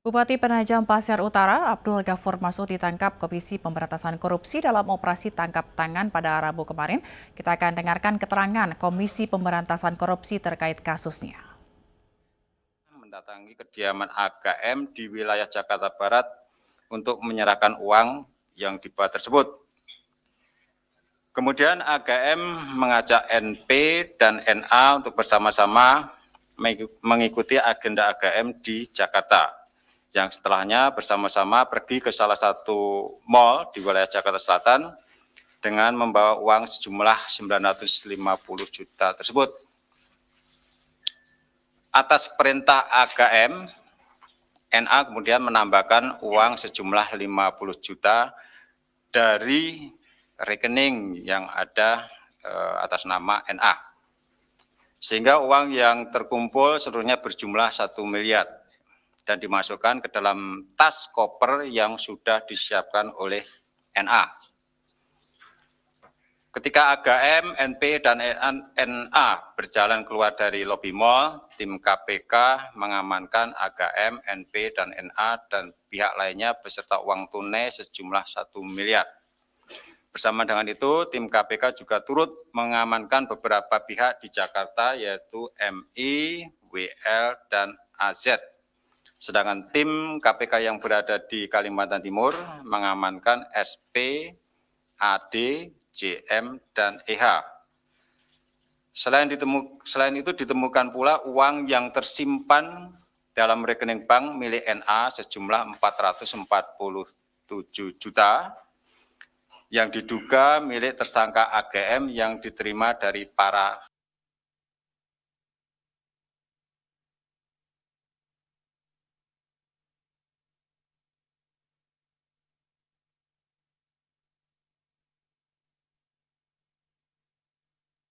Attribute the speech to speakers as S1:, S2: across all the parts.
S1: Bupati Penajam Pasir Utara, Abdul Ghafur Masud ditangkap Komisi Pemberantasan Korupsi dalam operasi tangkap tangan pada Rabu kemarin. Kita akan dengarkan keterangan Komisi Pemberantasan Korupsi terkait kasusnya.
S2: Mendatangi kediaman AGM di wilayah Jakarta Barat untuk menyerahkan uang yang dibawa tersebut. Kemudian AGM mengajak NP dan NA untuk bersama-sama mengikuti agenda AGM di Jakarta. Yang setelahnya bersama-sama pergi ke salah satu mal di wilayah Jakarta Selatan dengan membawa uang sejumlah 950 juta tersebut. Atas perintah AGM, NA kemudian menambahkan uang sejumlah 50 juta dari rekening yang ada atas nama NA. Sehingga uang yang terkumpul seluruhnya berjumlah 1 miliar dan dimasukkan ke dalam tas koper yang sudah disiapkan oleh NA. Ketika AGM, NP, dan NA berjalan keluar dari lobi mal, tim KPK mengamankan AGM, NP, dan NA dan pihak lainnya beserta uang tunai sejumlah 1 miliar. Bersama dengan itu, tim KPK juga turut mengamankan beberapa pihak di Jakarta, yaitu MI, WL, dan AZ. Sedangkan tim KPK yang berada di Kalimantan Timur mengamankan SP, AD, JM, dan EH. Selain itu ditemukan pula uang yang tersimpan dalam rekening bank milik NA sejumlah 447 juta yang diduga milik tersangka AGM yang diterima dari para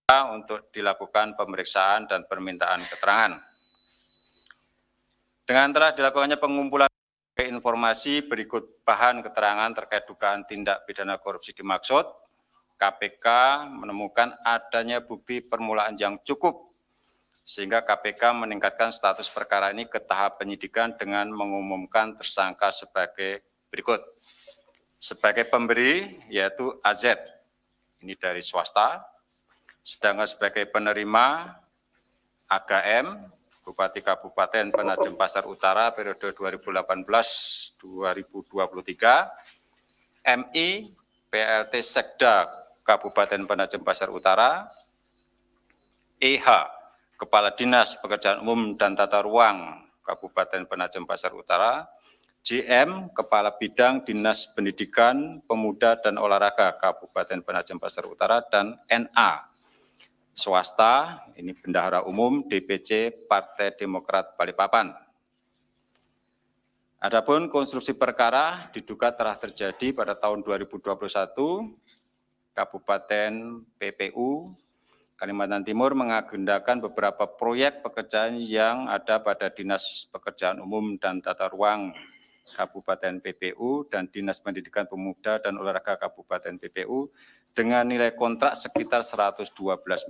S2: untuk dilakukan pemeriksaan dan permintaan keterangan. Dengan telah dilakukannya pengumpulan informasi berikut bahan keterangan terkait dugaan tindak pidana korupsi dimaksud, KPK menemukan adanya bukti permulaan yang cukup sehingga KPK meningkatkan status perkara ini ke tahap penyidikan dengan mengumumkan tersangka sebagai berikut. Sebagai pemberi yaitu AZ, ini dari swasta. Sedangkan sebagai penerima AGM, Bupati Kabupaten Penajam Pasir Utara periode 2018-2023, MI, PLT Sekda Kabupaten Penajam Pasir Utara, EH, Kepala Dinas Pekerjaan Umum dan Tata Ruang Kabupaten Penajam Pasir Utara, JM, Kepala Bidang Dinas Pendidikan, Pemuda dan Olahraga Kabupaten Penajam Pasir Utara, dan NA, swasta, ini Bendahara Umum DPC Partai Demokrat Balikpapan. Adapun konstruksi perkara diduga telah terjadi pada tahun 2021, Kabupaten PPU Kalimantan Timur mengagendakan beberapa proyek pekerjaan yang ada pada Dinas Pekerjaan Umum dan Tata Ruang Kabupaten PPU dan Dinas Pendidikan Pemuda dan Olahraga Kabupaten PPU dengan nilai kontrak sekitar 112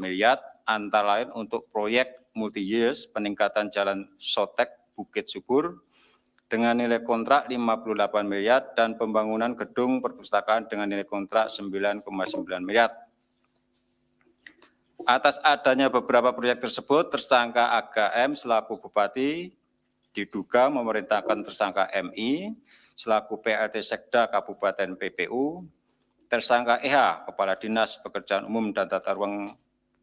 S2: miliar, antara lain untuk proyek multi-years peningkatan Jalan Sotek Bukit Subur dengan nilai kontrak 58 miliar dan pembangunan gedung perpustakaan dengan nilai kontrak 9,9 miliar. Atas adanya beberapa proyek tersebut, tersangka AGM selaku Bupati diduga memerintahkan tersangka MI selaku PLT Sekda Kabupaten PPU, tersangka EH Kepala Dinas Pekerjaan Umum dan Tata Ruang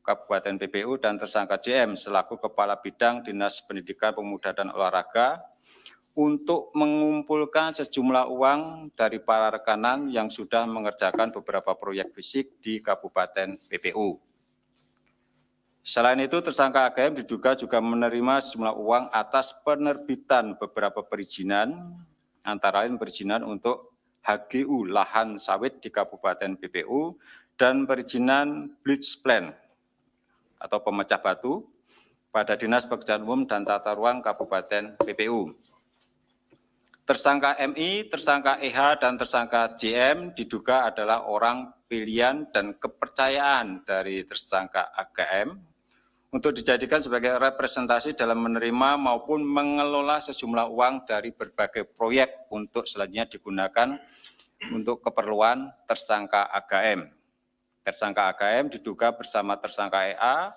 S2: Kabupaten PPU, dan tersangka JM selaku Kepala Bidang Dinas Pendidikan Pemuda dan Olahraga untuk mengumpulkan sejumlah uang dari para rekanan yang sudah mengerjakan beberapa proyek fisik di Kabupaten PPU. Selain itu, tersangka AGM diduga juga menerima sejumlah uang atas penerbitan beberapa perizinan, antara lain perizinan untuk HGU lahan sawit di Kabupaten PPU dan perizinan bleach plant atau pemecah batu pada Dinas Pekerjaan Umum dan Tata Ruang Kabupaten PPU. Tersangka MI, tersangka EH, dan tersangka JM diduga adalah orang pilihan dan kepercayaan dari tersangka AGM untuk dijadikan sebagai representasi dalam menerima maupun mengelola sejumlah uang dari berbagai proyek untuk selanjutnya digunakan untuk keperluan tersangka AGM. Tersangka AGM diduga bersama tersangka EA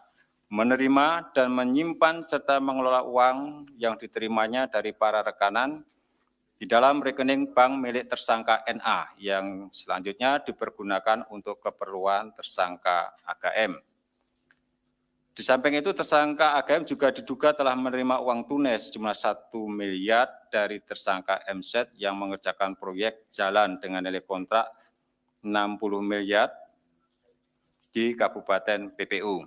S2: menerima dan menyimpan serta mengelola uang yang diterimanya dari para rekanan di dalam rekening bank milik tersangka NA yang selanjutnya dipergunakan untuk keperluan tersangka AGM. Di samping itu, tersangka AGM juga diduga telah menerima uang tunai sejumlah 1 miliar dari tersangka MZ yang mengerjakan proyek jalan dengan nilai kontrak 60 miliar di Kabupaten PPU.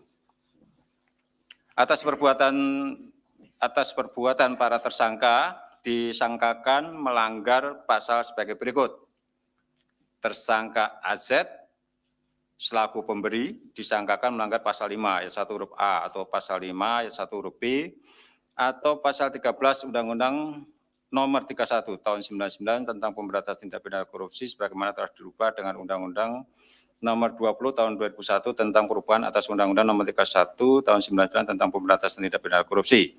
S2: Atas perbuatan para tersangka disangkakan melanggar pasal sebagai berikut. Tersangka AZ selaku pemberi disangkakan melanggar pasal 5 ayat 1 huruf A atau pasal 5 ayat 1 huruf B atau pasal 13 Undang-Undang Nomor 31 Tahun 99 tentang Pemberantasan Tindak Pidana Korupsi sebagaimana telah dirubah dengan Undang-Undang Nomor 20 Tahun 2001 tentang perubahan atas Undang-Undang Nomor 31 Tahun 99 tentang Pemberantasan Tindak Pidana Korupsi.